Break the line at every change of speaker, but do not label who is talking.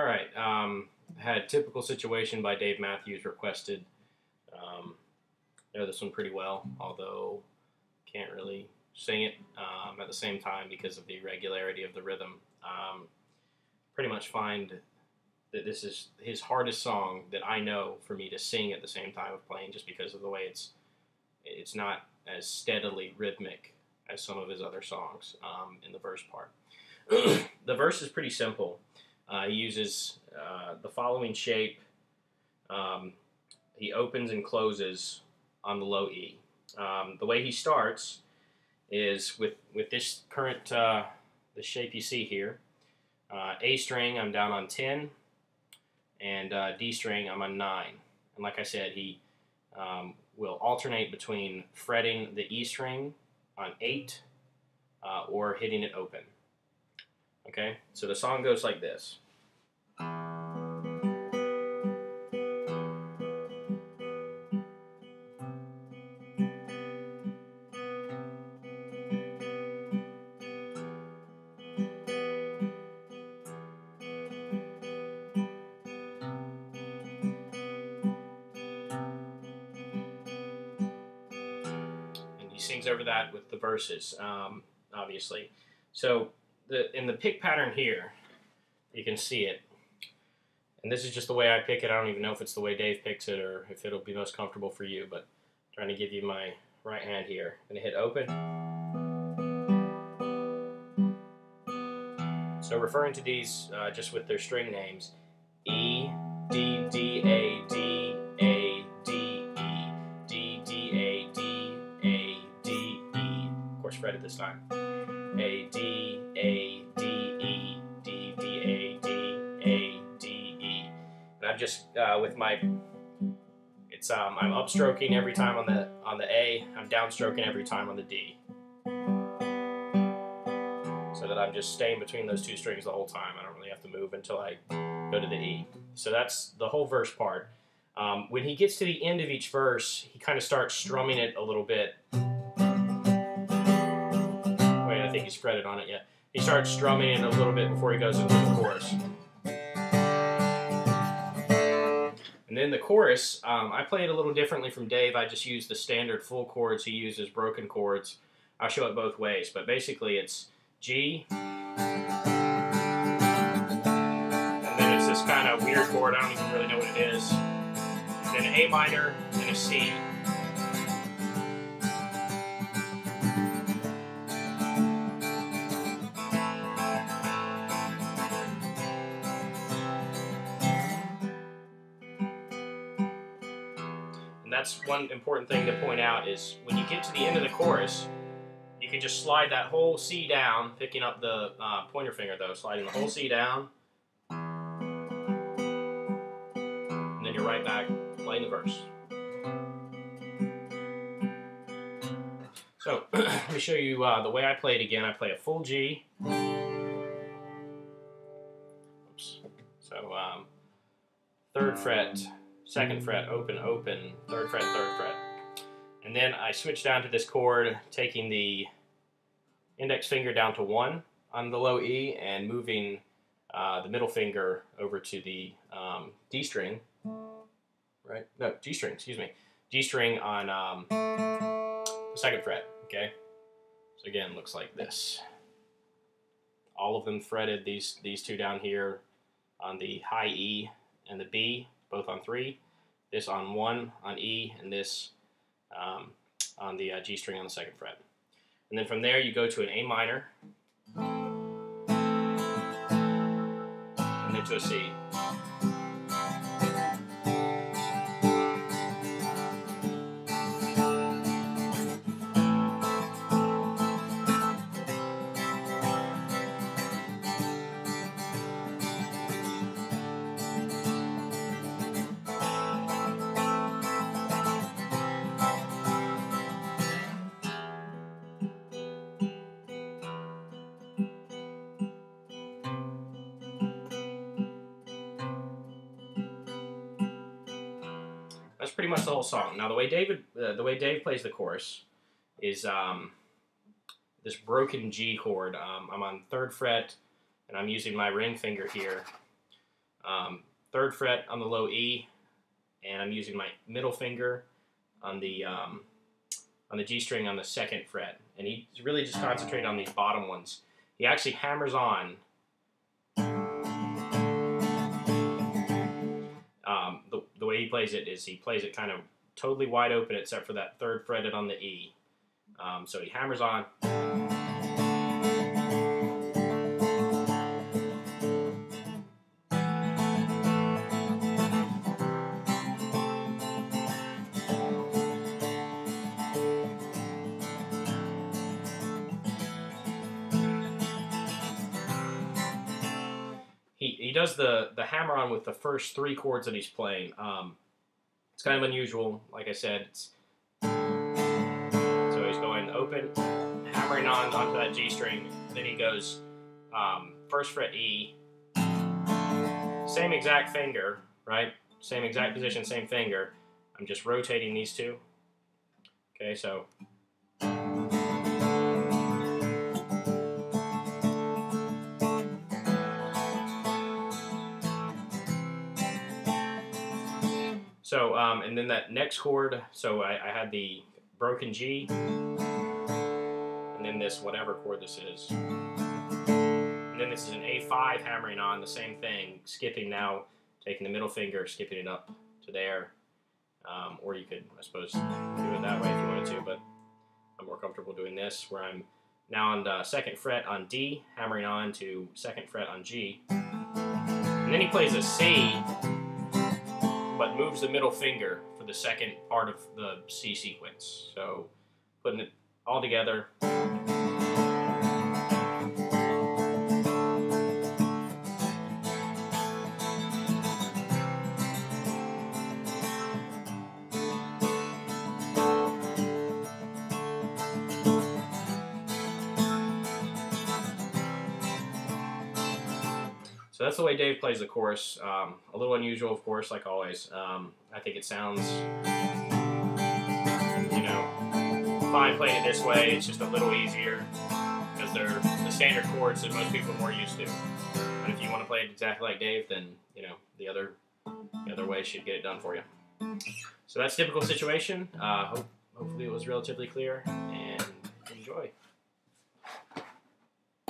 All right. Had Typical Situation by Dave Matthews requested. Know this one pretty well, although can't really sing it at the same time because of the irregularity of the rhythm. Pretty much find that this is his hardest song that I know for me to sing at the same time of playing, just because of the way it's not as steadily rhythmic as some of his other songs in the verse part. The verse is pretty simple. He uses the following shape. He opens and closes on the low E. The way he starts is with this current the shape you see here. A string, I'm down on 10, and D string, I'm on 9. And like I said, he will alternate between fretting the E string on 8 or hitting it open. Okay, so the song goes like this. And he sings over that with the verses, obviously. So in the pick pattern here, you can see it. And this is just the way I pick it. I don't even know if it's the way Dave picks it or if it'll be most comfortable for you, but I'm trying to give you my right hand here. I'm going to hit open. So referring to these just with their string names, E, D, D, A, D, A, D, E, D, D, A, D, A, D, E. Of course, fretted this time. A, D, A, D, E, D, D, A, D, A, D, E. And I'm just with my, it's I'm upstroking every time on the A. I'm downstroking every time on the D. So that I'm just staying between those two strings the whole time. I don't really have to move until I go to the E. So that's the whole verse part. When he gets to the end of each verse, he kind of starts strumming it a little bit. Wait, I think he's fretted on it yet. He starts strumming it a little bit before he goes into the chorus. And then the chorus, I play it a little differently from Dave. I just use the standard full chords. He uses broken chords. I'll show it both ways, but basically it's G, and then it's this kind of weird chord, I don't even really know what it is, then an A minor, and a C. And that's one important thing to point out is when you get to the end of the chorus, you can just slide that whole C down, picking up the pointer finger though, sliding the whole C down, and then you're right back playing the verse. So let me show you the way I play it again. I play a full G. Oops. So 3rd fret, 2nd fret, open, open, 3rd fret, 3rd fret. And then I switch down to this chord, taking the index finger down to 1 on the low E and moving the middle finger over to the D string, right? No, G string, excuse me. G string on the 2nd fret, okay? So again, looks like this. All of them fretted, these two down here on the high E and the B, both on 3. This on 1 on E, and this on the G string on the 2nd fret. And then from there you go to an A minor, and then to a C. That's pretty much the whole song. Now the way Dave plays the chorus is this broken G chord. I'm on 3rd fret, and I'm using my ring finger here 3rd fret on the low E, and I'm using my middle finger on the G string on the 2nd fret. And he's really just concentrated on these bottom ones. He actually hammers on the way he plays it is he plays it kind of totally wide open except for that 3rd fretted on the E. So he hammers on. He does the hammer on with the first 3 chords that he's playing. It's kind of unusual, like I said. So he's going open, hammering on onto that G string. Then he goes 1st fret E, same exact finger, right? Same exact position, same finger. I'm just rotating these two. Okay, so. So, and then that next chord, so I had the broken G, and then this whatever chord this is. And then this is an A5 hammering on, the same thing, skipping now, taking the middle finger, skipping it up to there. Or you could, I suppose, do it that way if you wanted to, but I'm more comfortable doing this, where I'm now on the 2nd fret on D, hammering on to 2nd fret on G. And then he plays a C, but moves the middle finger for the second part of the C sequence. So putting it all together. So that's the way Dave plays the chorus. A little unusual, of course, like always. I think it sounds, fine playing it this way. It's just a little easier because they're the standard chords that most people are more used to. But if you want to play it exactly like Dave, then the other way should get it done for you. So that's a typical situation. Hopefully it was relatively clear, and enjoy.